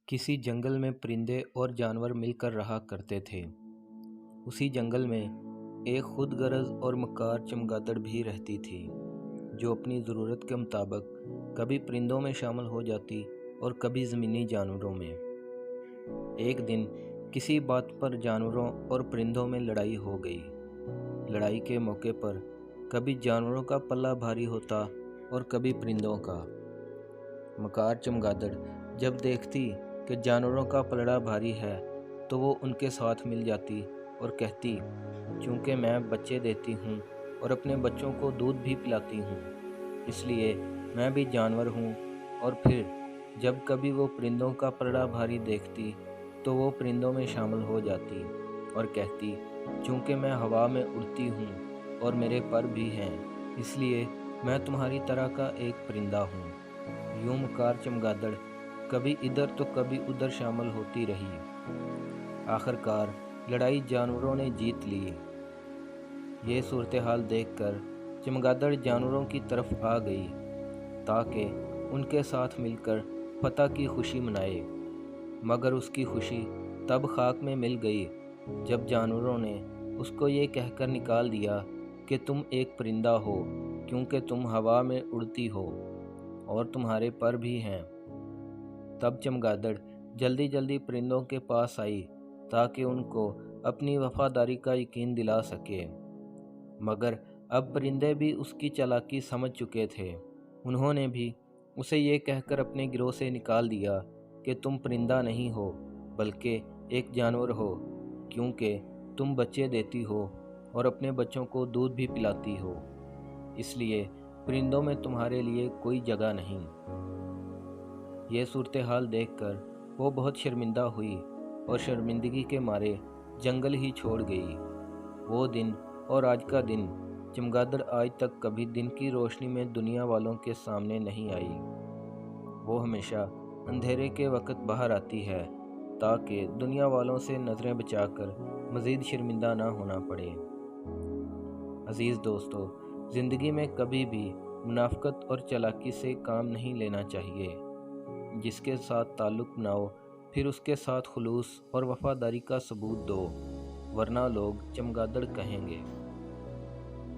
किसी जंगल में परिंदे और जानवर मिलकर रहा करते थे। उसी जंगल में एक खुदगर्ज और मक्कार चमगादड़ भी रहती थी, जो अपनी ज़रूरत के मुताबिक कभी परिंदों में शामिल हो जाती और कभी ज़मीनी जानवरों में। एक दिन किसी बात पर जानवरों और परिंदों में लड़ाई हो गई। लड़ाई के मौके पर कभी जानवरों का पल्ला भारी होता और कभी परिंदों का। मक्कार चमगादड़ जब देखती कि जानवरों का पलड़ा भारी है तो वो उनके साथ मिल जाती और कहती, चूँकि मैं बच्चे देती हूँ और अपने बच्चों को दूध भी पिलाती हूँ, इसलिए मैं भी जानवर हूँ। और फिर जब कभी वो परिंदों का पलड़ा भारी देखती तो वो परिंदों में शामिल हो जाती और कहती, चूँकि मैं हवा में उड़ती हूँ और मेरे पर भी हैं, इसलिए मैं तुम्हारी तरह का एक परिंदा हूँ। यूं मक्कार चमगादड़ कभी इधर तो कभी उधर शामिल होती रही। आखिरकार लड़ाई जानवरों ने जीत ली। ये सूरत हाल देखकर चमगादड़ जानवरों की तरफ आ गई ताकि उनके साथ मिलकर फतह की खुशी मनाए, मगर उसकी खुशी तब खाक में मिल गई जब जानवरों ने उसको ये कहकर निकाल दिया कि तुम एक परिंदा हो, क्योंकि तुम हवा में उड़ती हो और तुम्हारे पर भी हैं। तब चमगादड़ जल्दी जल्दी परिंदों के पास आई ताकि उनको अपनी वफादारी का यकीन दिला सके, मगर अब परिंदे भी उसकी चालाकी समझ चुके थे। उन्होंने भी उसे ये कहकर अपने गिरोह से निकाल दिया कि तुम परिंदा नहीं हो बल्कि एक जानवर हो, क्योंकि तुम बच्चे देती हो और अपने बच्चों को दूध भी पिलाती हो, इसलिए परिंदों में तुम्हारे लिए कोई जगह नहीं। यह सूरत हाल देखकर वो बहुत शर्मिंदा हुई और शर्मिंदगी के मारे जंगल ही छोड़ गई। वो दिन और आज का दिन चमगादड़ आज तक कभी दिन की रोशनी में दुनिया वालों के सामने नहीं आई। वो हमेशा अंधेरे के वक्त बाहर आती है ताकि दुनिया वालों से नज़रें बचाकर मज़ीद शर्मिंदा ना होना पड़े। अज़ीज़ दोस्तों, ज़िंदगी में कभी भी मुनाफ़िक़त और चालाकी से काम नहीं लेना चाहिए। जिसके साथ ताल्लुक़ बनाओ फिर उसके साथ खुलूस और वफ़ादारी का सबूत दो, वरना लोग चमगादड़ कहेंगे।